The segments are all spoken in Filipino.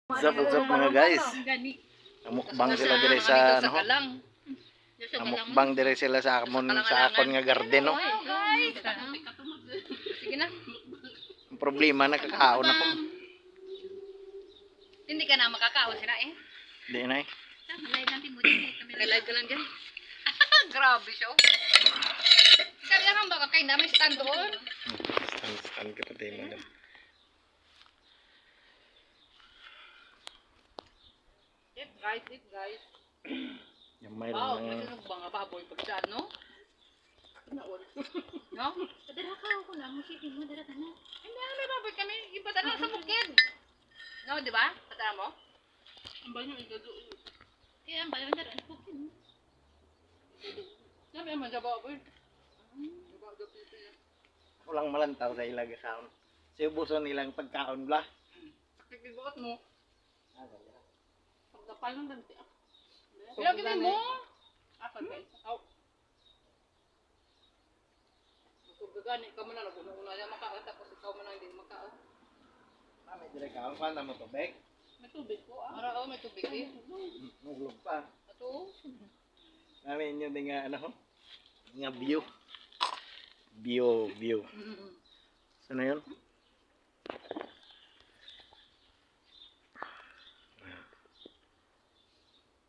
What's up mga guys? Mukbang sila dire sa ano? Mukbang dire sila sa akon nga garden no. Sige na. Ang problema nakakaon ako. Hindi ka na makakaon sila eh. Hindi na eh. Live natin mo dyan. Live ka lang dyan. Grabe siya. Sabi naman baka kayo na may stand doon. Stand ka pati mo doon. Eat guys. Yung may Wow, lang. may sunog ba nga baboy pag dyan, no? No? Padala ka ako na, musitin mo, dala ka na. Hindi, may baboy kami. Ipadala sa bukid. No, di ba? Padala mo? Ang ba nyo igadoon? Kaya ang bala, dala, ano po yun? Sabi naman sa baboy. Ako lang malantaw sa ilang kaon. Sa ubuson nilang pagkaon bla. Sakit mo. Pagdapal ng ganti. So, Ilagin mo. Ako guys. Aw. Gagani ka man na una na makaon tapos ikaw man ang hindi makaon. May dire kaon pa na mo tubig. May tubig po ah. Ara may tubig eh. Nuglog pa. Ato. Namin yun din nga ano. Nga view. View. Saan na yun?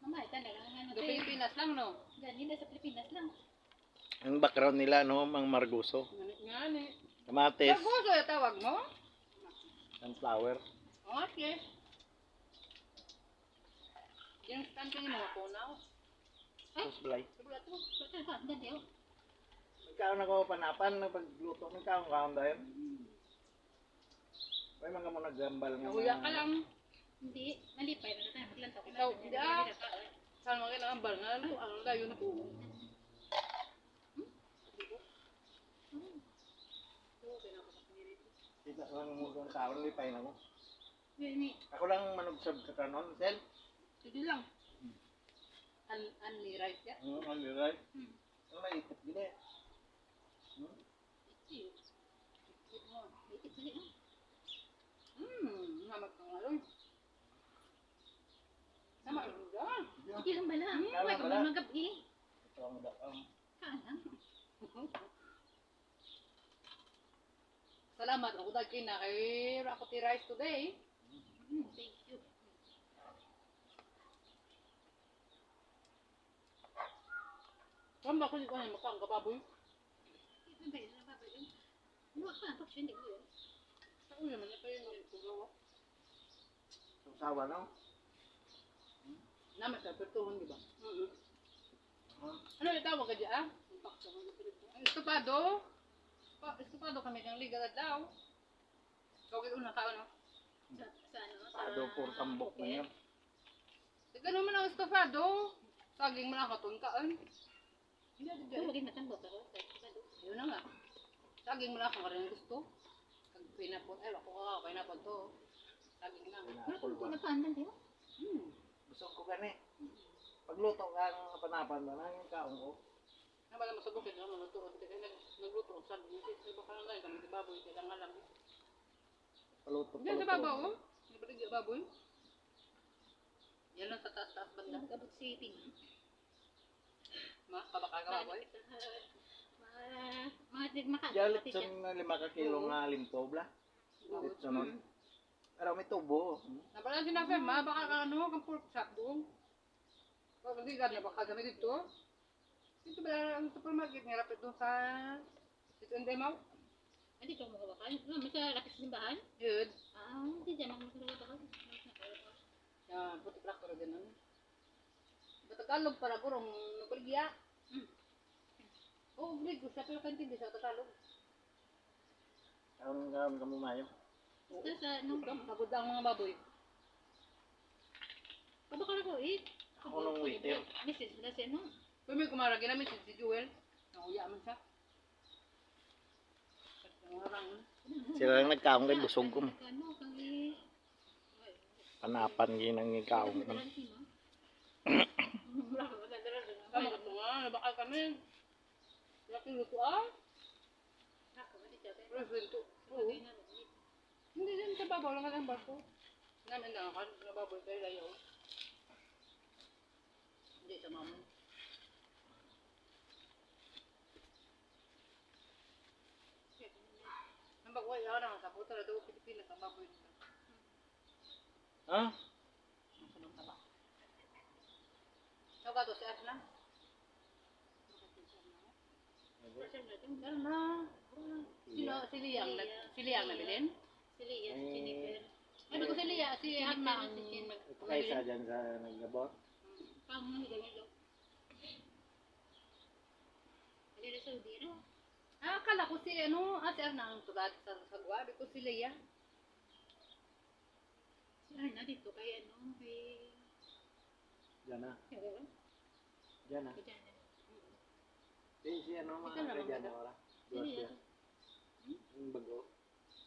Mama, ito na lang. Ano Sa tayo? Pilipinas lang no. Ganyan na sa Pilipinas lang. Ang background nila no, ang marguso. Ngani. Kamatis, Taguso yung tawag mo? sunflower. Okay. Yung stand ko yung mga punaw. Tapos balay. Sabula to. Ito ka, ganyan. Magkaon ako panapan na pagluto ng kaon dahil. May mga mo naggambal nga. Nahuya ka lang. Hindi, malipay na tayo. Maglantaw ko Ikaw, hindi ah. Saan mga kailangan bal nga lang. Ang layo na po. Kita ko lang mo kung kaon, lipay na ko. Hindi, Ako lang manugsab ka kanon, Sel. Sige lang. Unli rice ya. Ang liray. Ang maitip gila eh. Itik sali mo. Namat ka nga lang. Namat ka nga. Sige lang bala. Kala Huwag ka bala. ba magabi? Ito ang dakang. Kaanang. Salamat ako dahil kina kay Rakoti Rice today. Thank you. Saan ba ko hindi ko na makang kababoy? Ito ba yun? Babay yun. Luwa ka, tapos hindi ko yun. Saan ko naman ito yung tugawa? Sawa no? Namat ka, pertuhon di ba? Ano yung tawag ka dyan? Estupado? Estupado kami ng liga na daw. Kawag una ka ano? Sa ano? Pado por tambok na yun. Tignan naman ang estupado. Saging mo na katunkaan. Hindi ito Ito, dyan. maging matambok ako. Yun na nga. Saging mo na kung rin gusto. Kag pinapon. Ay, ako ka, pinapon to. Saging lang. Pero kung ito nagkaandan, di ba? Busog ko gani. Pagluto ka ng panapan na lang yung kaon ko. Nabala mo sa bukid, naman natuod. Kasi nagluto sa bukid. Sa baka lang kami sa baboy. Kailangan lang. Paluto. Diyan sa babaw, oh. Nabalik sa baboy. Yan lang sa taas-taas banda. Nagabot si Ping. Kabaka ka baboy. Jalit sa na 5 ka kilo nga limpo bla. Jalit sa nun. Pero may tubo. Nabala sinabi, baka ka ano, kang pork chop doon. Pag hindi ka baka kami dito. Dito ba ang supermarket nga rapid doon sa Demo? Hindi ka magawakan. No, may sa lapis simbahan? Yun. Hindi dyan ako magawakan. Yan, puti traktor din ano. Tagalog para ko rong nabaligya. Oo, Greg, gusto pero kantindi sa Tagalog. Kaon ka mo mayo. Ito sa anong gam? Pagod ang mga baboy. Kabaka na ko, eh. Ako nung waiter. Message na siya, no? Kung may kumaragi namin si Joel, nanguya man siya. Sila lang nagkaon kay busog ko. Ano, kami... Panapan ginang kaon ko. Kama ka nga, nabakal kami. Laki luto ah. Presento. Oo. Hindi din sa babaw lang ang barko. Namin na ako, nababoy kayo layo. Hindi sa mamon. Ang bagway, ako naman sa puto na doon, Pilipinas, ang baboy nito. Ha? Ang sunod na ba? Ikaw ba ito si Asna? Meron na. Sino? Si Liang? Si Liang nabilin? Si Lia, si Jennifer. Ano ko si Lia? Si Asna ang Kaysa dyan sa naglabot. Kamu, ganito. Hindi na Saudi, no? Ah, akala ko si ano, si Asna ang tulad sa sagwa. Di ko si Lia. Si Arna dito kay ano, kay... Dyan na. Kaya Dyan na. dyan. Si ano Ito na mga lang dyan ba? na wala. Si Lia. Yung bago.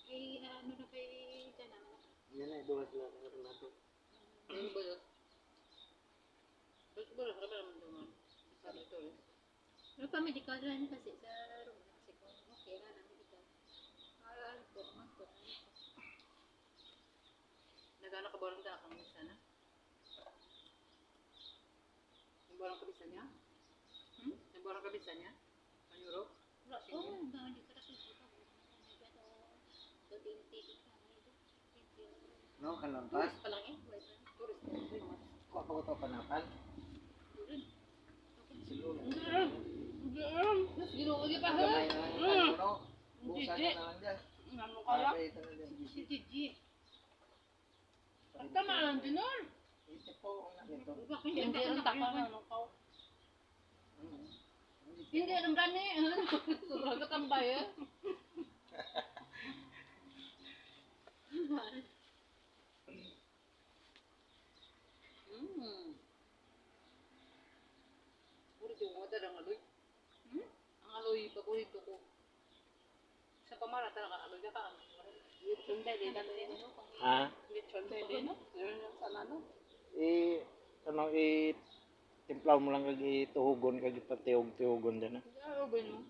Kay ano na kay dyan naman. Yan na, duwas lang. Meron na ito. Ano ba yun? Ba't ba naman naman? Sabi ito eh. Pero pa medical rin kasi sa room. Kasi kung okay na na medical. Ito naman ko. Nagano ka ba rin kang isa na? Yung barang kabisa niya? Yung barang kabisa niya? Ang Europe? Oo, hindi ko na kasi ito. No, kanampas. Pa lang eh. Tourist. 3 months. Kuha pa ko ito panapan. Siguro. Mas ginoo di pa ha? Gamay na lang yung puno. Busan Hindi. na lang dyan. Ano kaya? Para ito na dyan. Si Gigi. At tama lang din nun. Ito po ang nito. Hindi rin taka na ano ka. Hindi rin gani. Sobrang katambay eh. Paborito ko mata ng aloy. Ang aloy, paborito ko. Sa pamara talaga aloy ka ka. Sunday din ano yan. Ha? Sunday din no? Yun yung sana no? Ano, timplaw mo lang kag ituhugon kag ipatihog-tihugon dyan. Ano ba yun?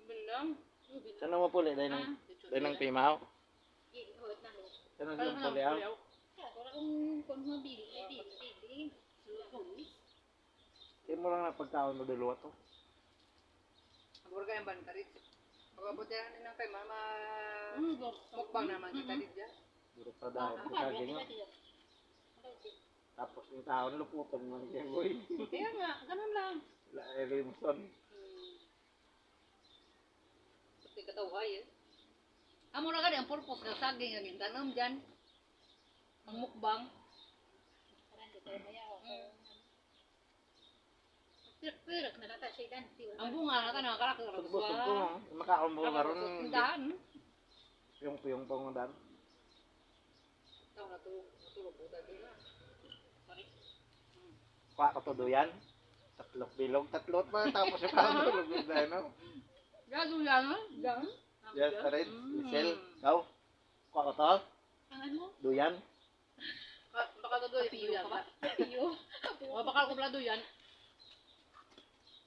Bilang. Sana mo puli dahil ng pimaw. Sana yung puli ah. Wala kung mabili, bili. Hindi mo lang napagkaon mo dalawa to. Agor ka yung bantarit. Pagkabuti lang din ng kay mama. Mukbang naman kita din dyan. Duro pa daw. Kasagin mo. Tapos yung taon luputan mo niya boy. Kaya nga, ganun lang. Rimson. Pati katawhay eh. Amo na ka ang purpose ng saging ang tanam dyan. Ang mukbang. Pero nalata siya dan. Ang bunga na ka nakakarakar. Busog ko ha. Makaon mo karon. Tindahan. Piyong-piyong pong dan. Ito natulog po dati na. Sorry. Kuha ko to doyan. Tatlok bilog. Tatlot pa. Tapos yung pangulog yung dahil no. Gado yan ha? Yan? Yes, tarit. Michelle. Ikaw. Kuha ko to. Ang ano? Duyan. Baka to doon. Duyan ba? Iyo. O baka ko pala doyan.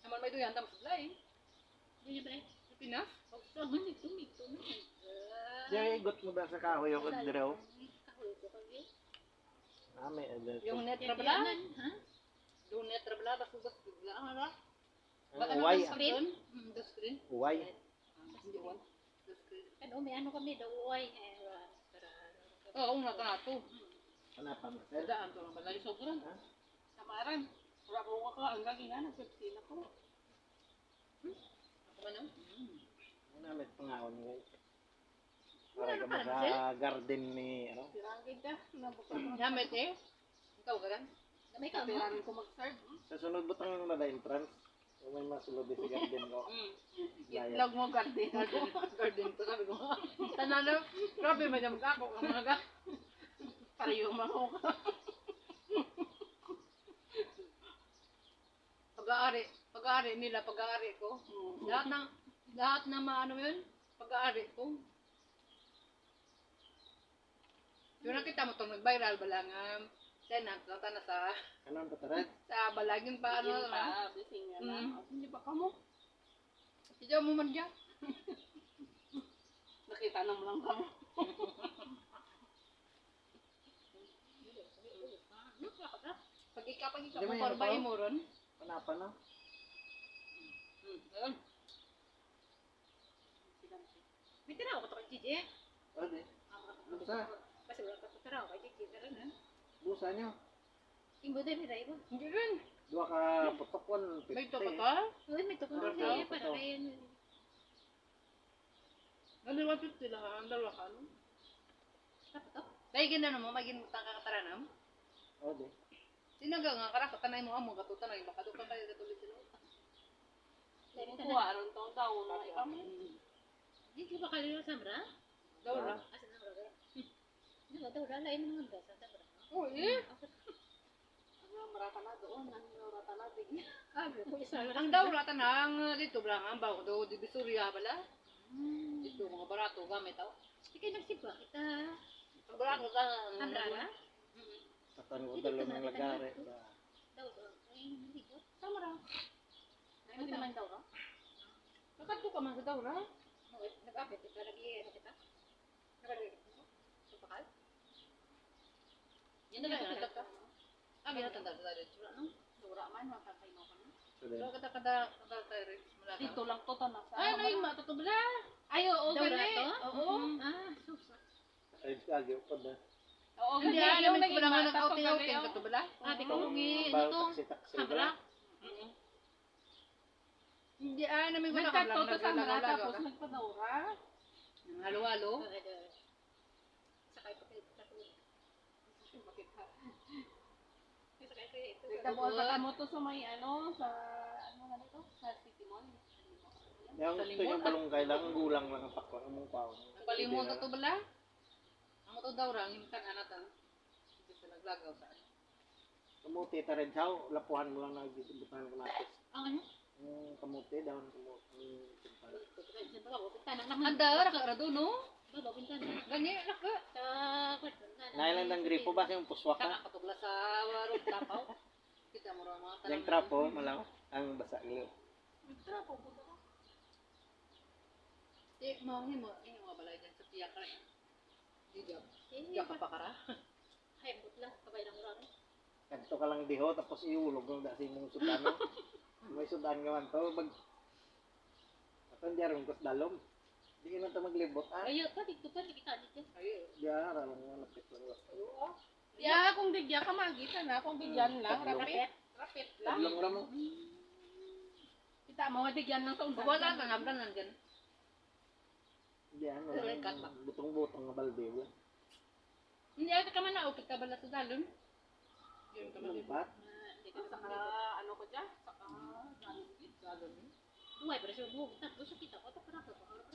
Naman may doyan. Tapos lain. Hindi ba? Pinas. Sa ganito, mito. Diyan igot mo ba sa kahoy yung kagdrew? Kahoy ko kagi. Nami. Yung net rabla. Ha? Yung net rabla. Basta bigla. Ano? Ang uway. The screen. Uway. Hindi one. The screen. Ano, may ano kami daw uway. Oo, una ka na to. Hanapan mo, sir. Daan to ng balay sobrang. Ha? Samaran. Wala ko ka ang gagingan. Nagpipsina ko. Ako ba nang? Namit pangaon guys. Para ka mo sa garden ni ano. Pirangin ka. Damit eh. Ikaw ka lang. May ka mo? Pirangin ko mag-serve. Sa sunod butang na entrance. Kung may masulod sa garden ko. Itlog mo garden. Garden ko sabi ko. Tanalo. Grabe madam ka ako. Ang mga ka. Para yung mga ka. Pag-aari nila, pag-aari ko. Lahat ng maano yun, pag-aari ko. Yung nakita mo itong nag-viral balangam. Then, nakita na sa Kanon pa tarat? sa balagin pa ano. Hindi pa ka mo. Siya mo man dyan. Nakita na mo lang ka mo. Pag ika Hindi mo mo yan, parbay ito? mo ron. Panapan na. Ayun. May tiraw ko to kay Gigi. Pwede. Busa. Kasi wala ka tiraw kay Gigi. Tara na. Busa nyo. Imbo din may raibo. Hindi rin. Dua ka putok 150. May ito pa ka? Uy, may tukong Tara, kasi. tara, Para tara. kayo. Dalawa 50 lang. Ang dalawa ka. No? Tapos to. Dahil ginano mo, maging kakataranam. Pwede. Sinaga nga, katanay mo amo, katutanay, baka doon ka kayo katuloy sila. Kuha. Aron tong daw na ikaw. Gigi ba kayo Samra? Dawra. Asa Samra ba? Hindi ba Dawra? Lain mo naman ba sa Samra? Oo, eh. Ang marata na doon. Ang marata na bigla. Ko isa lang. Ang dawra tanang dito lang ang bago do di Bisurya bala. Dito mga barato gamit aw. Hindi kayo nagsipa. Kita. Ang barato ka Amrara? Katan ko dalawang ng lagare. Dawra. Ay, hindi ko. Samara. Ay, hindi naman Dawra. Nakato ka man sa dawra. Nag-update kita. Nag-i-ano kita. Nag-i-ano kita. Supakal? Yan na lang ang ka. Ah, ginatanda sa dito. No? Dawra man. Makakaino ka na. Pero kada tayo rin malaka. Dito lang to tanong sa. Ay, nay matatubla. Ay, oo, Dawra gani. to? Oo. Ah, susa. Ay, kagi pa da. Oo, Hindi gani. alam Yung ko lang naging ng bata ko outing-outing gani, oh. katubla. Sabi ko, ano to? Taksi-taksi Samra? Hindi namin ko Nagkato nakablang to sa Mara, naglalaw tapos ka. nagpadawra. Halo-halo. Sakay pa kayo. Bakit ka? Sakay kayo ito. Nagtabuan pa kamo to sa may ano, sa ano nga nito? Sa City Mall. Yung gusto yung balungkay lang, ang gulang lang ang pakwan. Ang paon. Ang palimon to to bala. Ang to daw rang himkan anatan. Hindi sa naglagaw sa. Kamuti ta rin saw, lapuhan mo lang na gibutan ko natin. Ang ano? Kamuti, dahon kamuti. Anda ra ka ra do no? Baba, bintana. Gani ra ka. Sa kwarto. Nailan ng gripo ba yung puswa Saka ka? katubla sa warog tapaw. Kita mo ra mga Yung trapo, malaw. Ang basa ilo. Trapo po to. Eh, mo himo mga balay dyan sa tiyak ra. Di job. Diya ka pa kara. Ay, butla. Kabay lang lang. Kanto ka lang diho, tapos iulog ng dasi mong sudano. May sudan nga man to. Atong diya rin kus dalom. Di na to maglibot. Ayo, pa dito pa kita dito. Ayo. Diya, ralang nga, lapit lang. Ya, kung bigyan ka magitan na, kung bigyan lang, rapit. Rapit lang. Tablong ramo. Kita mo, bigyan lang sa undan. Wala na nabdan nandiyan. Diya, butong-butong nga balde. Hindi ay ka man na upit ka bala sa dalon. Yun ka man. Lampat. Saka, ano ko dyan? Saka, Dalon. Buhay, pero siya buhay. Tapos kita ko. Tapos ako.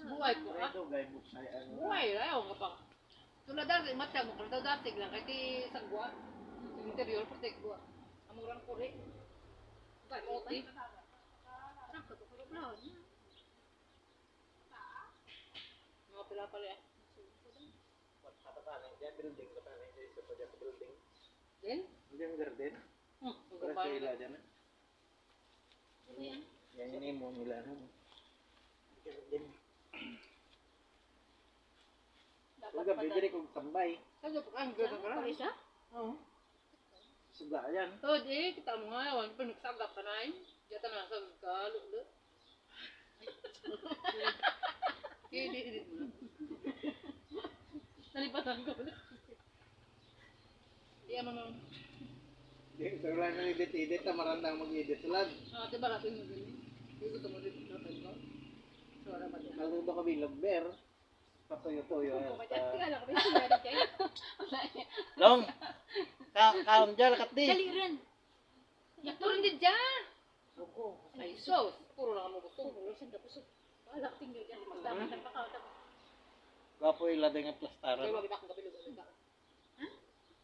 Buhay ko ah. Ito, gay buksay. Buhay ra ka pa. Tulad dati matag mo kada dati lang kay ti sagwa. Sa interior protect gua. Amurang kuri. Oti. Sarap ko. Pero brown. Mga pila pala. Diyan, building ka pa. Isa pa dyan sa building. Then, Diyan, garden. ang Para gabay. sila dyan. Ano yan? Yan ini mo nila. Garden. dapat Huwag gabi, diri kong tambay. Sabi ko ang ganda ka. Pare siya? Oo. Suga yan. So, di kita mo nga wan pa nagsagap ka na. Jata na sa ka lulo. Edit mo. nalipatan ko pala. Di man man. Di, ito lang na edit-edit. Marandang mag-edit sila. Ah, di ba natin mo gani? Di ko tumo dito sa tayo. So, ara man. Naludo ka bilog, ber. Patuyo-tuyo. Kaya ko ba siya rin kayo? Long! Kaon dyan, lakat di. Dali rin. Yakto rin din dyan. Ay, sos. Puro lang mo gusto. Puro siya tapos. Wala ko tingyo dyan. Mas dapat ng pakaw. Gwapo yung laday nga Kaya plastaran. wabit akong kabilog alay ka.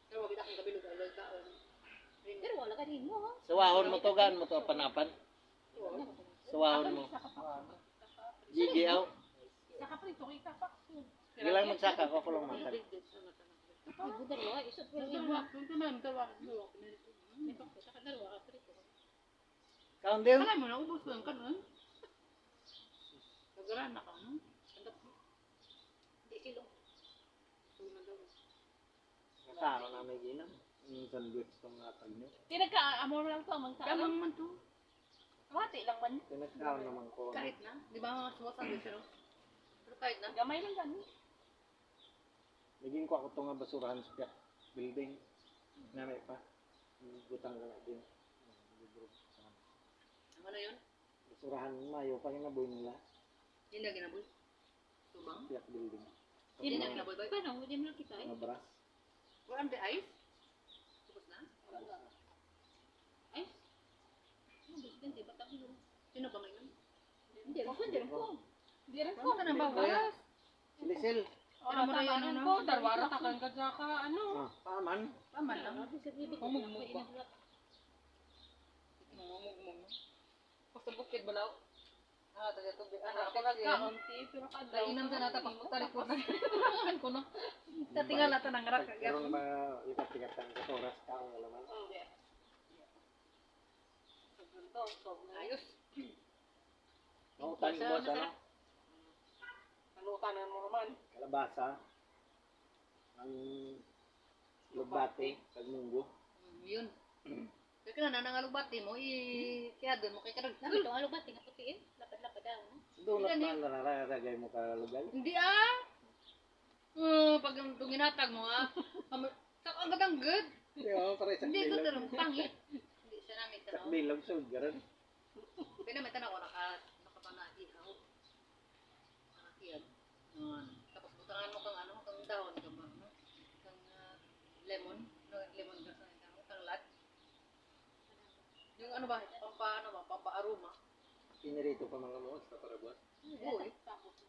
Kaya wabit akong kabilog alay ka. Pero wala ka rin mo. ha? Suwahon mo to, gaan mo to, panapan. Suwahon mo. Gigi, aw. Saka pa ito, kita pa. Sige lang magsaka, ako ko lang makan. Ay, budar wa. Isot ko yung Dalawa. Tuntunan, dalawa. May pakto. Saka dalawa ka prito. Kaon din. Alam mo na, ubos lang ka nun. Nagaran na ka, no? Hindi silong. Kaon na may ginam. Sandwich tong atag nyo. Tinagka-amor lang to, Kamang magkaalam. man to. Wati lang man. Tinagkaon naman ko. Kahit na. Di ba sumasandwich no? Pero kahit na. Gamay lang gani. Naging ko ako itong basurahan sa building. Nanay pa. Butang ka na din. Ano yun? Basurahan mayo pa kinaboy nila. Hindi na ginaboy. Tubang? Piyak building. Hindi na ginaboy ba? Paano? Hindi mo lang kita eh. Mga brass. Wala ang ice? Tapos na? Ay? Ano ba? Hindi ba tayo? Sino ba may nun? Hindi rin ko. Hindi rin ko. Di rin ko. Ano ka nang bawas? Silisil. Ano mo na yan, ano? ko, darwara takan ka dyan ka, ano. Ah, paman. Paman lang. Sa bibig ko. Mamugmog ba? Mamugmog. Basta bukid balaw. Ah, taga tubig. Ano, Ano, ako kasi nagkaunti, pero kada. Kainam sa nata pag talikod na. Ko no. Tatingal natin ang rak. Meron ba ikat-ikatan sa oras ka ang alaman? Hindi. So, ganito, so, Ayos. Nautan boss, ano? Kalutanan mo naman. Kalabasa. Ang lugbate. Kagmunggo. Yun. Kaya na nangalubati mo, kaya doon mo kay karag. Nabi itong alubati nga putiin. Lapad-lapad daw. No? Doon na nararagay mo kalugay. Hindi pag itong ginatag mo ang gadang good. Hindi, para isang Hindi ko bilog. tarong pangit. Hindi siya namin Isang tanaw. bilog, sud ka rin. Kaya may tanaw ko nakapanahihaw. Nakakiyag. Tapos butangan mo kang ano, kang dahon ka ba? No? Kang lemon. No, lemon grass na ito. Kang lad. Yung ano ba, pampa-aroma. Pinirito pa mga moos na para buwan. Uy,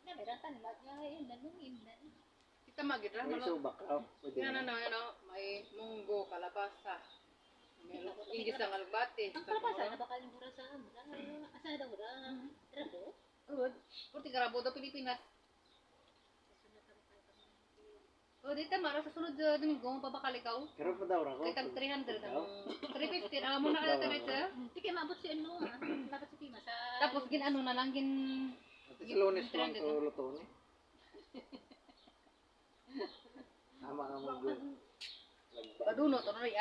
Nabi rantan. Yun na nung imnan. kita magidra. May subak ka. Pwede Yan na. may munggo, kalabasa. May ingis ng albate. Ang kalabasa na bakal yung mura sa amin. Asa daw mura? Rabo? Good. Purti karabo daw Pilipinas. O, dito mara sa sunod Domingo, babakal ikaw. Pero pa daw ako. Kay tag 300 ang 350 ang mo na kaya tayo sir. Sige, maabot si ano ah. Dapat si Tima sa... Tapos ginano na lang At sa lunes ko ang luto ni. Tama na mo good. paduno to ri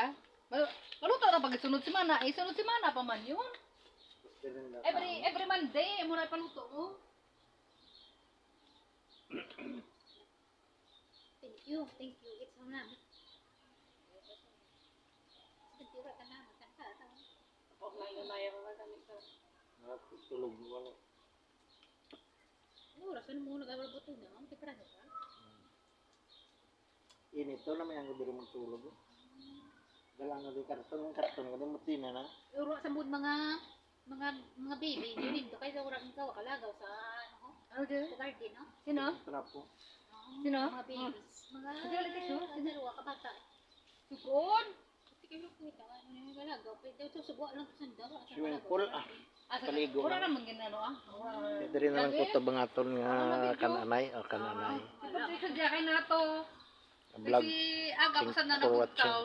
Maluto na pag sunod semana, sunod semana pa man yun. Every Monday mo na paluto mo. Thank you. It's from namin. Siguro ka naman. Kanta. Huwag na inunaya ka ganit ka. Tulog mo wala. Ano oras? Ano mo nag-abot na? Ang tiprano ka? Inito na may ang gabi magtulog. Galang na di karton kada mutina na. Uro sa mood mga baby. Yun din. Kaya sa urang ikaw kalagaw sa ano? Ano dyan? Sa garden, no? Sino? Trapo. Sino? Mga babies. Mga... Sige, Dalawa kabata. Sukon. Sige, look ko ito. Ano yung kalagaw? Pwede susubo lang sa sandal. Swimming pool ah. Paligo Wala na. naman ginano Diri na lang ko tabangaton nga kananay o kananay. Ito sa diya kay nato. Vlog. Kasi agap sa Thanks for watching. nanabutaw,